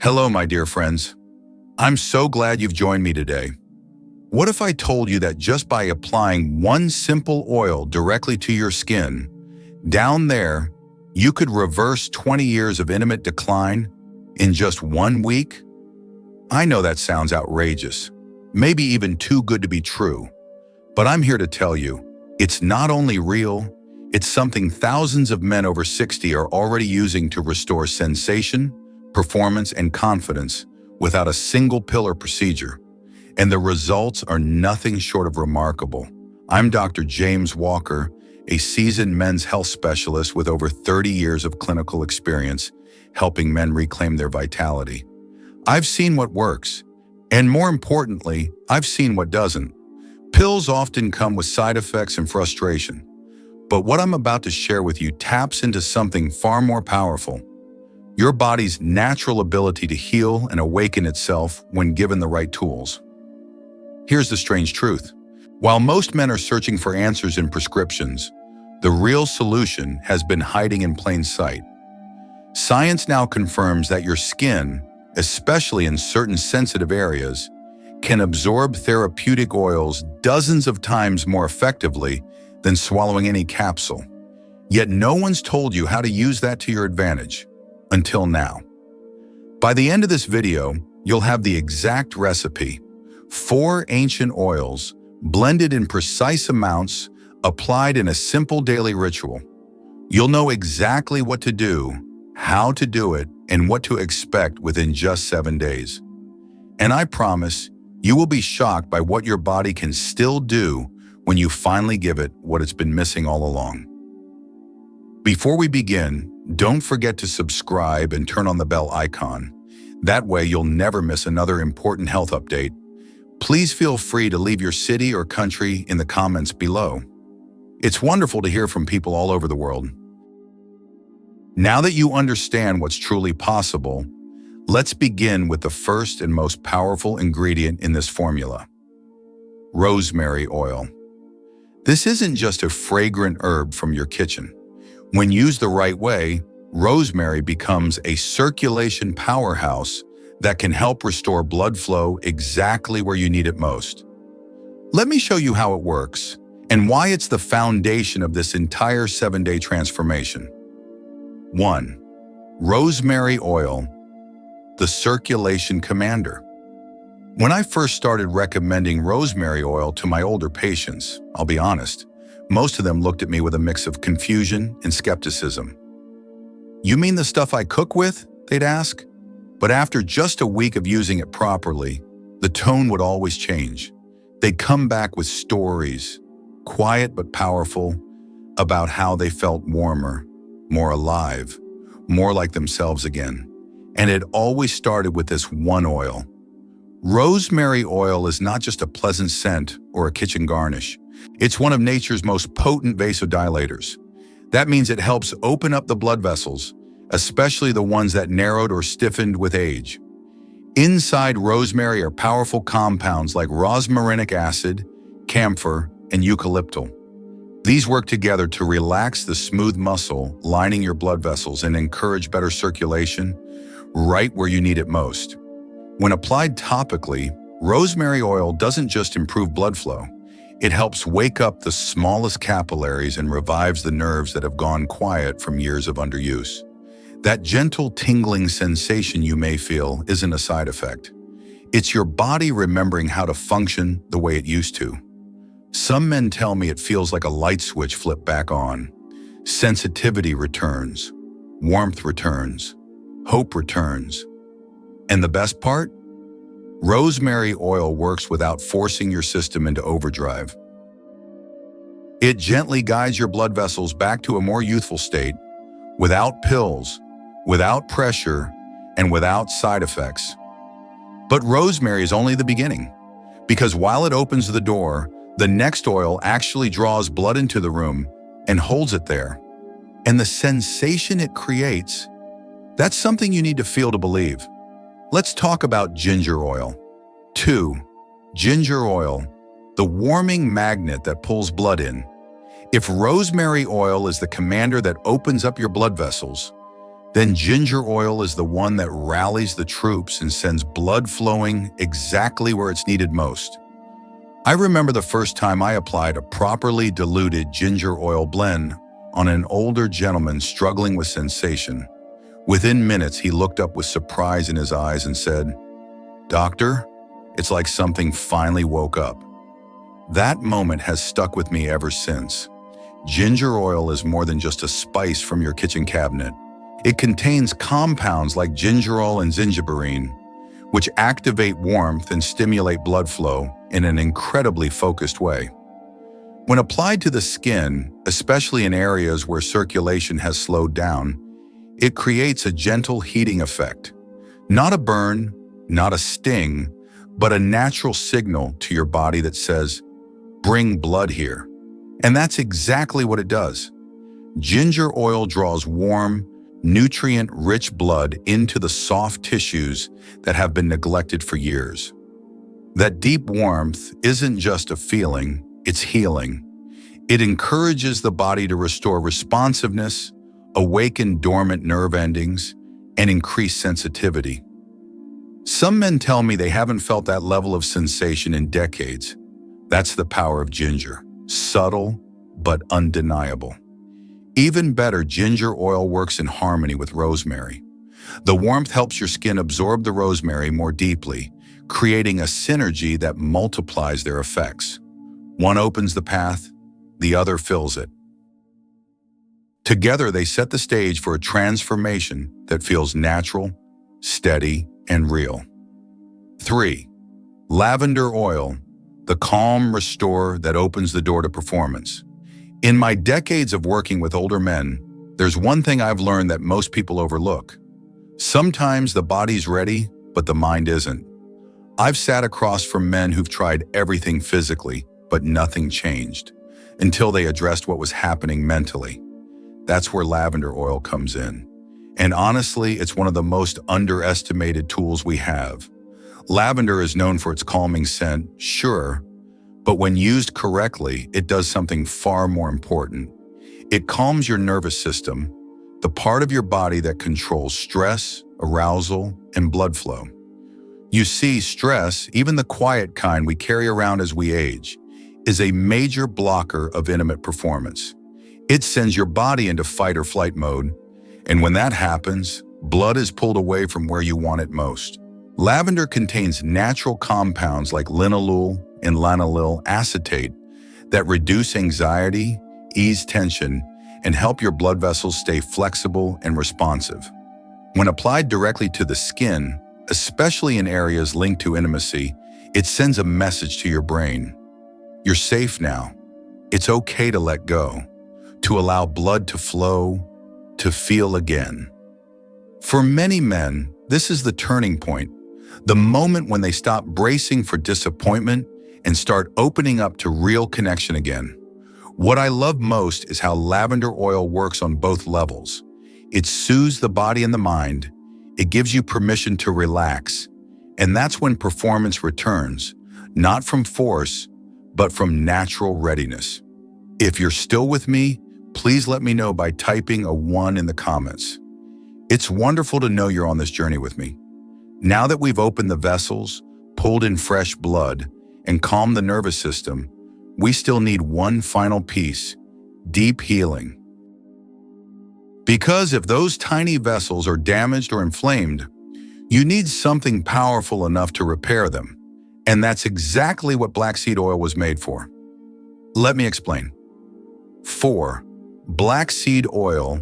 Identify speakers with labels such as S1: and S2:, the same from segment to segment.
S1: Hello, my dear friends. I'm so glad you've joined me today. What if I told you that just by applying one simple oil directly to your skin, down there, you could reverse 20 years of intimate decline in just 1 week? I know that sounds outrageous, maybe even too good to be true, but I'm here to tell you, it's not only real, it's something thousands of men over 60 are already using to restore sensation, performance, and confidence without a single pill or procedure. And the results are nothing short of remarkable. I'm Dr. James Walker, a seasoned men's health specialist with over 30 years of clinical experience helping men reclaim their vitality. I've seen what works, and more importantly, I've seen what doesn't. Pills often come with side effects and frustration, but what I'm about to share with you taps into something far more powerful: your body's natural ability to heal and awaken itself when given the right tools. Here's the strange truth. While most men are searching for answers in prescriptions, the real solution has been hiding in plain sight. Science now confirms that your skin, especially in certain sensitive areas, can absorb therapeutic oils dozens of times more effectively than swallowing any capsule. Yet no one's told you how to use that to your advantage. Until now. By the end of this video, you'll have the exact recipe: 4 ancient oils, blended in precise amounts, applied in a simple daily ritual. You'll know exactly what to do, how to do it, and what to expect within just 7 days. And I promise, you will be shocked by what your body can still do when you finally give it what it's been missing all along. Before we begin, don't forget to subscribe and turn on the bell icon. That way you'll never miss another important health update. Please feel free to leave your city or country in the comments below. It's wonderful to hear from people all over the world. Now that you understand what's truly possible, let's begin with the first and most powerful ingredient in this formula: rosemary oil. This isn't just a fragrant herb from your kitchen. When used the right way, rosemary becomes a circulation powerhouse that can help restore blood flow exactly where you need it most. Let me show you how it works and why it's the foundation of this entire 7-day transformation. 1. Rosemary oil, the circulation commander. When I first started recommending rosemary oil to my older patients, I'll be honest, most of them looked at me with a mix of confusion and skepticism. "You mean the stuff I cook with?" they'd ask. But after just a week of using it properly, the tone would always change. They'd come back with stories, quiet but powerful, about how they felt warmer, more alive, more like themselves again. And it always started with this one oil. Rosemary oil is not just a pleasant scent or a kitchen garnish. It's one of nature's most potent vasodilators. That means it helps open up the blood vessels, especially the ones that narrowed or stiffened with age. Inside rosemary are powerful compounds like rosmarinic acid, camphor, and eucalyptal. These work together to relax the smooth muscle lining your blood vessels and encourage better circulation right where you need it most. When applied topically, rosemary oil doesn't just improve blood flow. It helps wake up the smallest capillaries and revives the nerves that have gone quiet from years of underuse. That gentle tingling sensation you may feel isn't a side effect. It's your body remembering how to function the way it used to. Some men tell me it feels like a light switch flipped back on. Sensitivity returns, warmth returns, hope returns. And the best part? Rosemary oil works without forcing your system into overdrive. It gently guides your blood vessels back to a more youthful state, without pills, without pressure, and without side effects. But rosemary is only the beginning, because while it opens the door, the next oil actually draws blood into the room and holds it there. And the sensation it creates, that's something you need to feel to believe. Let's talk about ginger oil. 2. Ginger oil, the warming magnet that pulls blood in. If rosemary oil is the commander that opens up your blood vessels, Then ginger oil is the one that rallies the troops and sends blood flowing exactly where it's needed most. I remember the first time I applied a properly diluted ginger oil blend on an older gentleman struggling with sensation. Within minutes, he looked up with surprise in his eyes and said, "Doctor, it's like something finally woke up." That moment has stuck with me ever since. Ginger oil is more than just a spice from your kitchen cabinet. It contains compounds like gingerol and zingiberine, which activate warmth and stimulate blood flow in an incredibly focused way. When applied to the skin, especially in areas where circulation has slowed down, it creates a gentle heating effect. Not a burn, not a sting, but a natural signal to your body that says, "Bring blood here." And that's exactly what it does. Ginger oil draws warm, nutrient-rich blood into the soft tissues that have been neglected for years. That deep warmth isn't just a feeling, it's healing. It encourages the body to restore responsiveness, awaken dormant nerve endings, and increase sensitivity. Some men tell me they haven't felt that level of sensation in decades. That's the power of ginger. Subtle, but undeniable. Even better, ginger oil works in harmony with rosemary. The warmth helps your skin absorb the rosemary more deeply, creating a synergy that multiplies their effects. One opens the path, the other fills it. Together, they set the stage for a transformation that feels natural, steady, and real. 3. Lavender oil, the calm restorer that opens the door to performance. In my decades of working with older men, there's one thing I've learned that most people overlook. Sometimes the body's ready, but the mind isn't. I've sat across from men who've tried everything physically, but nothing changed, until they addressed what was happening mentally. That's where lavender oil comes in. And honestly, it's one of the most underestimated tools we have. Lavender is known for its calming scent, sure, but when used correctly, it does something far more important. It calms your nervous system, the part of your body that controls stress, arousal, and blood flow. You see, stress, even the quiet kind we carry around as we age, is a major blocker of intimate performance. It sends your body into fight or flight mode, and when that happens, blood is pulled away from where you want it most. Lavender contains natural compounds like linalool and lanolinic acetate that reduce anxiety, ease tension, and help your blood vessels stay flexible and responsive. When applied directly to the skin, especially in areas linked to intimacy, it sends a message to your brain. You're safe now. It's okay to let go, to allow blood to flow, to feel again. For many men, this is the turning point, the moment when they stop bracing for disappointment and start opening up to real connection again. What I love most is how lavender oil works on both levels. It soothes the body and the mind. It gives you permission to relax. And that's when performance returns, not from force, but from natural readiness. If you're still with me, please let me know by typing a 1 in the comments. It's wonderful to know you're on this journey with me. Now that we've opened the vessels, pulled in fresh blood, and calmed the nervous system, we still need one final piece: deep healing. Because if those tiny vessels are damaged or inflamed, you need something powerful enough to repair them. And that's exactly what black seed oil was made for. Let me explain. 4. Black seed oil,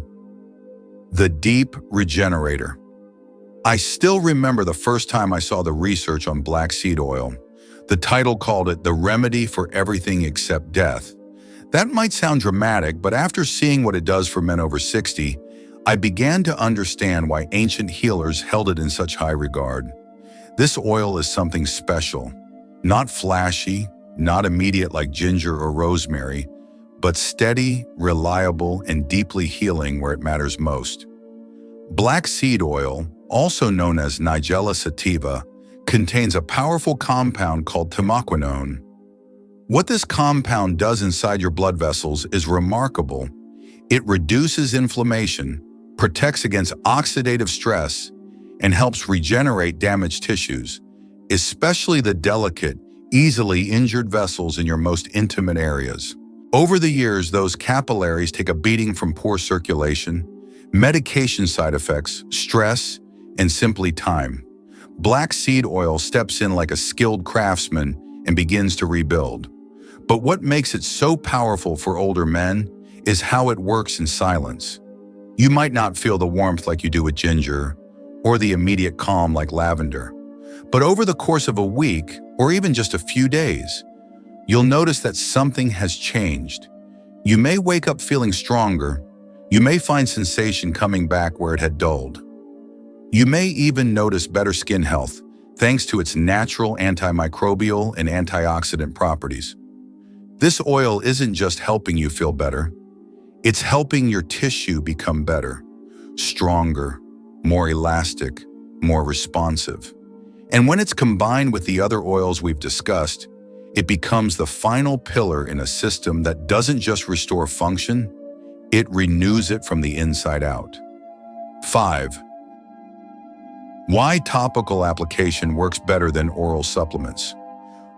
S1: the deep regenerator. I still remember the first time I saw the research on black seed oil. The title called it "The Remedy for Everything Except Death." That might sound dramatic, but after seeing what it does for men over 60, I began to understand why ancient healers held it in such high regard. This oil is something special, not flashy, not immediate like ginger or rosemary, but steady, reliable, and deeply healing where it matters most. Black seed oil, also known as Nigella sativa, contains a powerful compound called thymoquinone. What this compound does inside your blood vessels is remarkable. It reduces inflammation, protects against oxidative stress, and helps regenerate damaged tissues, especially the delicate, easily injured vessels in your most intimate areas. Over the years, those capillaries take a beating from poor circulation, medication side effects, stress, and simply time. Black seed oil steps in like a skilled craftsman and begins to rebuild. But what makes it so powerful for older men is how it works in silence. You might not feel the warmth like you do with ginger, or the immediate calm like lavender. But over the course of a week, or even just a few days, you'll notice that something has changed. You may wake up feeling stronger. You may find sensation coming back where it had dulled. You may even notice better skin health, thanks to its natural antimicrobial and antioxidant properties. This oil isn't just helping you feel better, it's helping your tissue become better, stronger, more elastic, more responsive. And when it's combined with the other oils we've discussed, it becomes the final pillar in a system that doesn't just restore function, it renews it from the inside out. 5. Why topical application works better than oral supplements.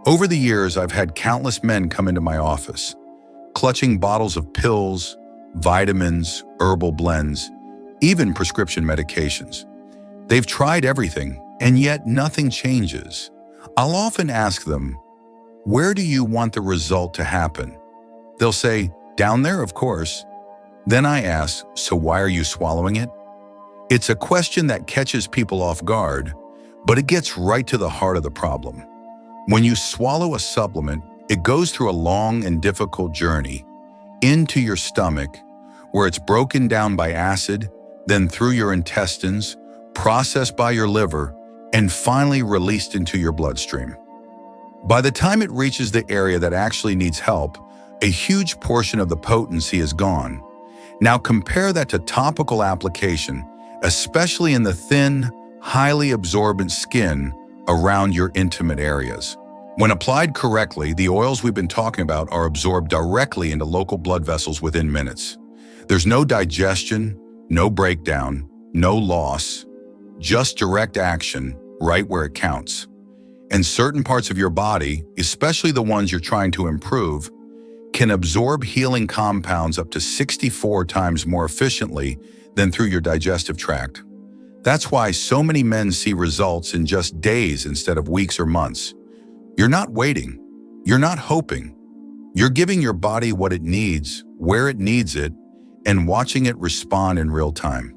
S1: Over the years, I've had countless men come into my office, clutching bottles of pills, vitamins, herbal blends, even prescription medications. They've tried everything, and yet nothing changes. I'll often ask them, where do you want the result to happen? They'll say, down there, of course. Then I ask, so why are you swallowing it? It's a question that catches people off guard, but it gets right to the heart of the problem. When you swallow a supplement, it goes through a long and difficult journey into your stomach, where it's broken down by acid, then through your intestines, processed by your liver, and finally released into your bloodstream. By the time it reaches the area that actually needs help, a huge portion of the potency is gone. Now compare that to topical application, especially in the thin, highly absorbent skin around your intimate areas. When applied correctly, the oils we've been talking about are absorbed directly into local blood vessels within minutes. There's no digestion, no breakdown, no loss, just direct action right where it counts. And certain parts of your body, especially the ones you're trying to improve, can absorb healing compounds up to 64 times more efficiently than through your digestive tract. That's why so many men see results in just days instead of weeks or months. You're not waiting. You're not hoping. You're giving your body what it needs, where it needs it, and watching it respond in real time.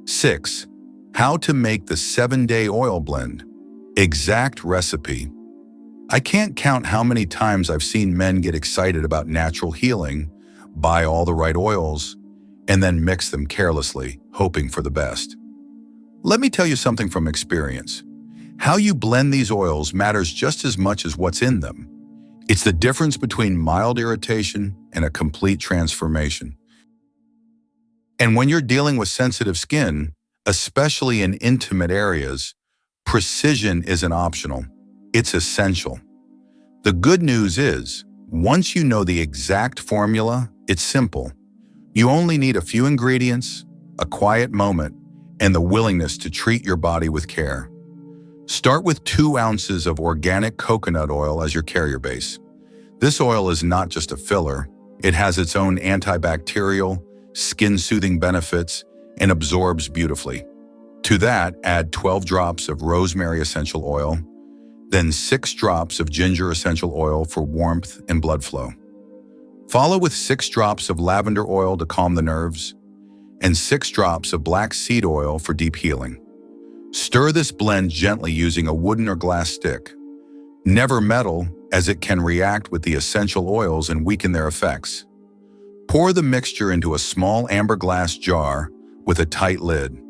S1: 6. How to make the 7-day oil blend. Exact recipe. I can't count how many times I've seen men get excited about natural healing, buy all the right oils, and then mix them carelessly, hoping for the best. Let me tell you something from experience. How you blend these oils matters just as much as what's in them. It's the difference between mild irritation and a complete transformation. And when you're dealing with sensitive skin, especially in intimate areas, precision isn't optional. It's essential. The good news is, once you know the exact formula, it's simple. You only need a few ingredients, a quiet moment, and the willingness to treat your body with care. Start with 2 ounces of organic coconut oil as your carrier base. This oil is not just a filler. It has its own antibacterial, skin-soothing benefits and absorbs beautifully. To that, add 12 drops of rosemary essential oil, then 6 drops of ginger essential oil for warmth and blood flow. Follow with 6 drops of lavender oil to calm the nerves, and 6 drops of black seed oil for deep healing. Stir this blend gently using a wooden or glass stick. Never metal, as it can react with the essential oils and weaken their effects. Pour the mixture into a small amber glass jar with a tight lid.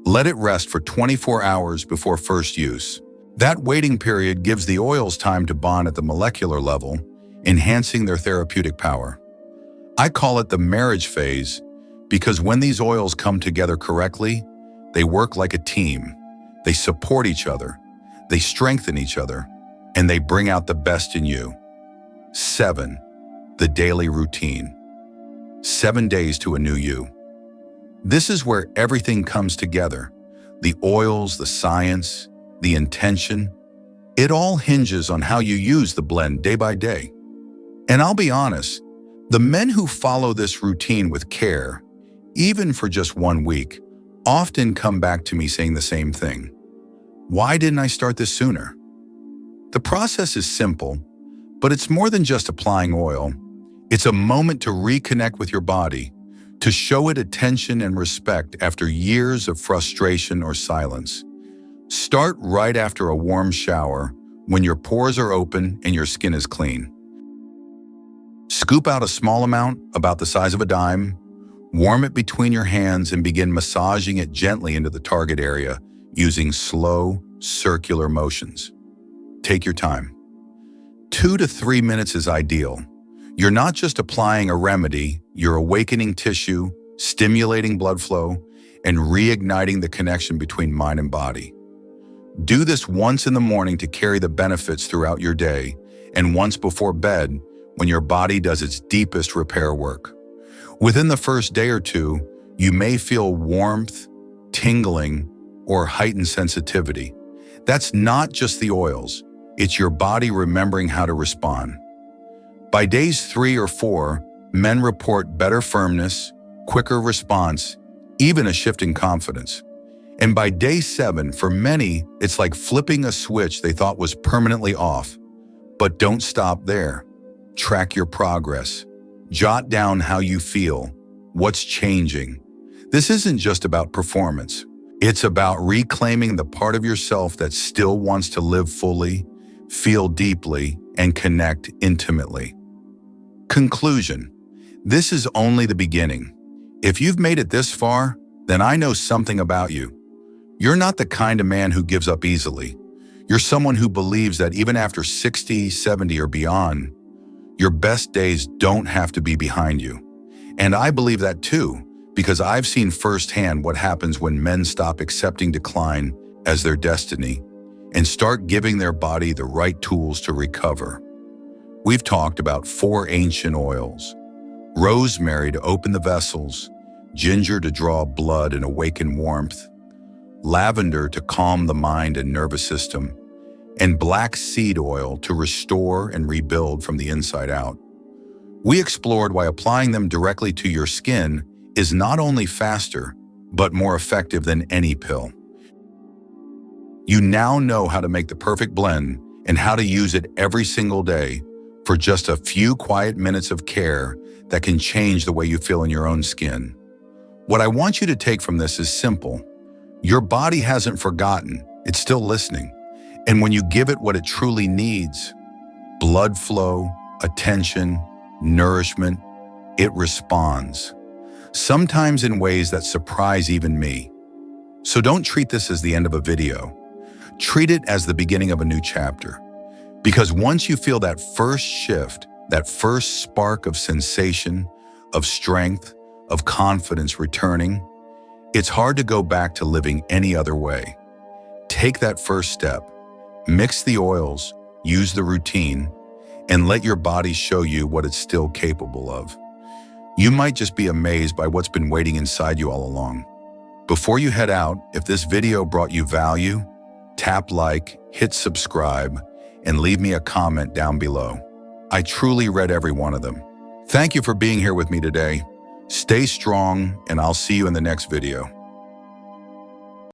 S1: Let it rest for 24 hours before first use. That waiting period gives the oils time to bond at the molecular level, enhancing their therapeutic power. I call it the marriage phase because when these oils come together correctly, they work like a team. They support each other, they strengthen each other, and they bring out the best in you. 7. The daily routine. 7 days to a new you. This is where everything comes together. The oils, the science, the intention. It all hinges on how you use the blend day by day. And I'll be honest, the men who follow this routine with care, even for just 1 week, often come back to me saying the same thing. Why didn't I start this sooner? The process is simple, but it's more than just applying oil. It's a moment to reconnect with your body, to show it attention and respect after years of frustration or silence. Start right after a warm shower, when your pores are open and your skin is clean. Scoop out a small amount, about the size of a dime, warm it between your hands and begin massaging it gently into the target area using slow, circular motions. Take your time. 2 to 3 minutes is ideal. You're not just applying a remedy, you're awakening tissue, stimulating blood flow, and reigniting the connection between mind and body. Do this once in the morning to carry the benefits throughout your day, and once before bed when your body does its deepest repair work. Within the first day or two, you may feel warmth, tingling, or heightened sensitivity. That's not just the oils, it's your body remembering how to respond. By days 3 or 4, men report better firmness, quicker response, even a shift in confidence. And by day 7, for many, it's like flipping a switch they thought was permanently off. But don't stop there. Track your progress. Jot down how you feel, what's changing. This isn't just about performance. It's about reclaiming the part of yourself that still wants to live fully, feel deeply, and connect intimately. Conclusion. This is only the beginning. If you've made it this far, then I know something about you. You're not the kind of man who gives up easily. You're someone who believes that even after 60, 70, or beyond, your best days don't have to be behind you. And I believe that too, because I've seen firsthand what happens when men stop accepting decline as their destiny and start giving their body the right tools to recover. We've talked about 4 ancient oils: rosemary to open the vessels, ginger to draw blood and awaken warmth, lavender to calm the mind and nervous system, and black seed oil to restore and rebuild from the inside out. We explored why applying them directly to your skin is not only faster, but more effective than any pill. You now know how to make the perfect blend and how to use it every single day for just a few quiet minutes of care that can change the way you feel in your own skin. What I want you to take from this is simple. Your body hasn't forgotten, it's still listening. And when you give it what it truly needs, blood flow, attention, nourishment, it responds. Sometimes in ways that surprise even me. So don't treat this as the end of a video. Treat it as the beginning of a new chapter. Because once you feel that first shift, that first spark of sensation, of strength, of confidence returning, it's hard to go back to living any other way. Take that first step. Mix the oils, use the routine, and let your body show you what it's still capable of. You might just be amazed by what's been waiting inside you all along. Before you head out, if this video brought you value, tap like, hit subscribe, and leave me a comment down below. I truly read every one of them. Thank you for being here with me today. Stay strong, and I'll see you in the next video.